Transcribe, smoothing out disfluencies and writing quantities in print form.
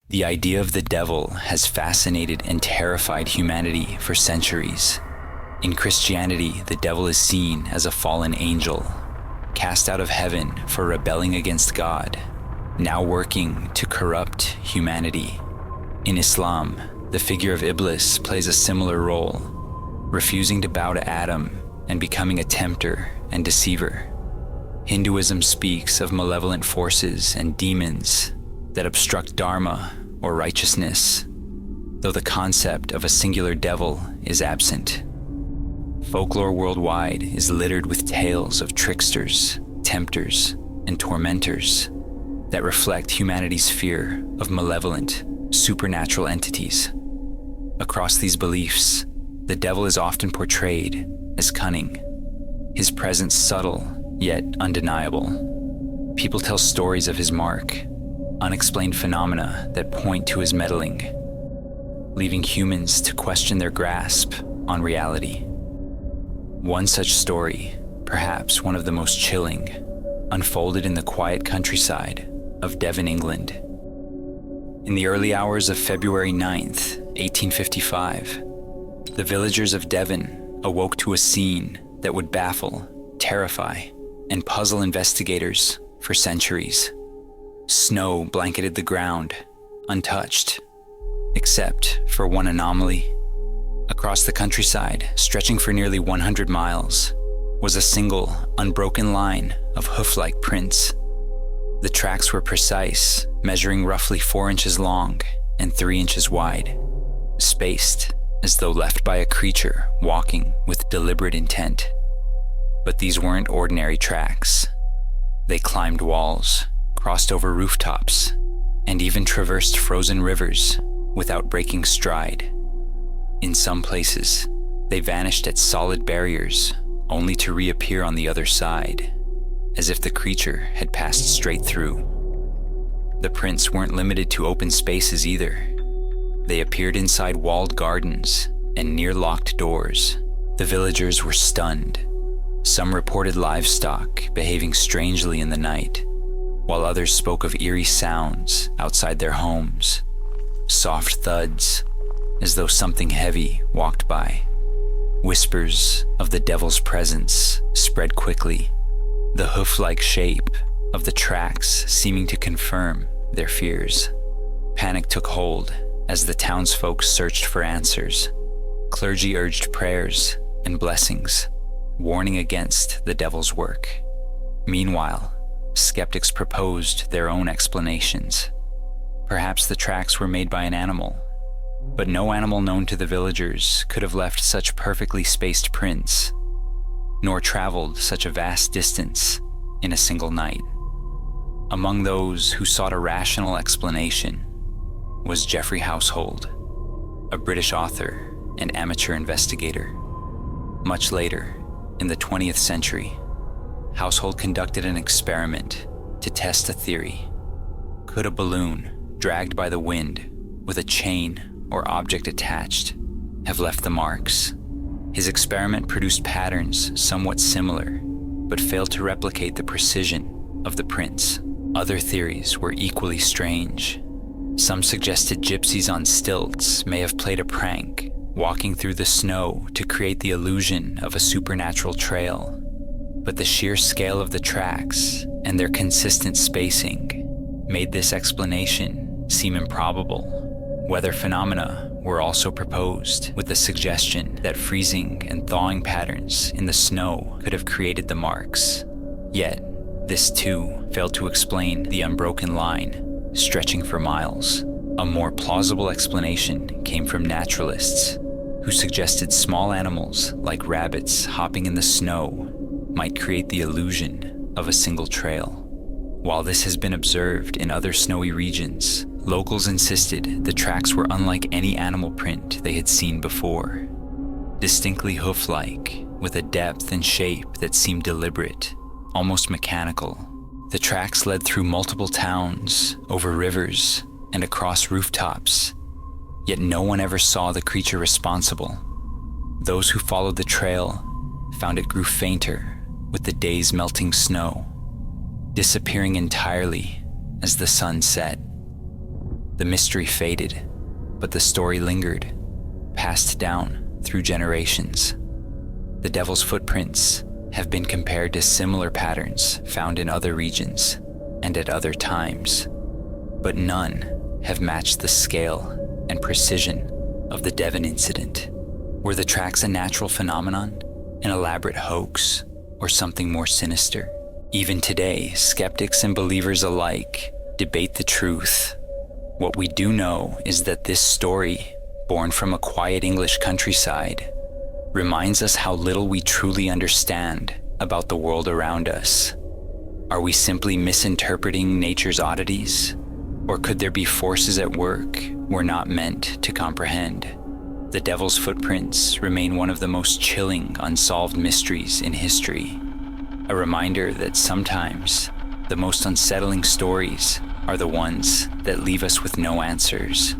The idea of the devil has fascinated and terrified humanity for centuries. In Christianity, the devil is seen as a fallen angel, cast out of heaven for rebelling against God, now working to corrupt humanity. In Islam, the figure of Iblis plays a similar role, refusing to bow to Adam and becoming a tempter and deceiver. Hinduism speaks of malevolent forces and demons that obstruct dharma or righteousness, though the concept of a singular devil is absent. Folklore worldwide is littered with tales of tricksters, tempters, and tormentors that reflect humanity's fear of malevolent, supernatural entities. Across these beliefs, the devil is often portrayed as cunning, his presence subtle yet undeniable. People tell stories of his mark, unexplained phenomena that point to his meddling, leaving humans to question their grasp on reality. One such story, perhaps one of the most chilling, unfolded in the quiet countryside of Devon, England. In the early hours of February 9th, 1855, the villagers of Devon awoke to a scene that would baffle, terrify, and puzzle investigators for centuries. Snow blanketed the ground, untouched, except for one anomaly. Across the countryside, stretching for nearly 100 miles, was a single, unbroken line of hoof-like prints. The tracks were precise, measuring roughly 4 inches long and 3 inches wide, spaced as though left by a creature walking with deliberate intent. But these weren't ordinary tracks. They climbed walls, crossed over rooftops, and even traversed frozen rivers without breaking stride. In some places, they vanished at solid barriers, only to reappear on the other side, as if the creature had passed straight through. The prints weren't limited to open spaces either. They appeared inside walled gardens and near locked doors. The villagers were stunned. Some reported livestock behaving strangely in the night, while others spoke of eerie sounds outside their homes, soft thuds, as though something heavy walked by. Whispers of the devil's presence spread quickly, the hoof-like shape of the tracks seeming to confirm their fears. Panic took hold as the townsfolk searched for answers. Clergy urged prayers and blessings, warning against the devil's work. Meanwhile, skeptics proposed their own explanations. Perhaps the tracks were made by an animal, but no animal known to the villagers could have left such perfectly spaced prints, nor traveled such a vast distance in a single night. Among those who sought a rational explanation was Geoffrey Household, a British author and amateur investigator. Much later, in the 20th century, Household conducted an experiment to test a theory. Could a balloon, dragged by the wind, with a chain or object attached, have left the marks? His experiment produced patterns somewhat similar, but failed to replicate the precision of the prints. Other theories were equally strange. Some suggested gypsies on stilts may have played a prank, walking through the snow to create the illusion of a supernatural trail. But the sheer scale of the tracks and their consistent spacing made this explanation seem improbable. Weather phenomena were also proposed, with the suggestion that freezing and thawing patterns in the snow could have created the marks. Yet, this too failed to explain the unbroken line stretching for miles. A more plausible explanation came from naturalists, who suggested small animals like rabbits hopping in the snow might create the illusion of a single trail. While this has been observed in other snowy regions, locals insisted the tracks were unlike any animal print they had seen before. Distinctly hoof-like, with a depth and shape that seemed deliberate, almost mechanical. The tracks led through multiple towns, over rivers, and across rooftops, yet no one ever saw the creature responsible. Those who followed the trail found it grew fainter with the day's melting snow, disappearing entirely as the sun set. The mystery faded, but the story lingered, passed down through generations. The devil's footprints have been compared to similar patterns found in other regions and at other times, but none have matched the scale and precision of the Devon incident. Were the tracks a natural phenomenon, an elaborate hoax, or something more sinister? Even today, skeptics and believers alike debate the truth. What we do know is that this story, born from a quiet English countryside, reminds us how little we truly understand about the world around us. Are we simply misinterpreting nature's oddities? Or could there be forces at work we're not meant to comprehend? The devil's footprints remain one of the most chilling unsolved mysteries in history. A reminder that sometimes the most unsettling stories are the ones that leave us with no answers.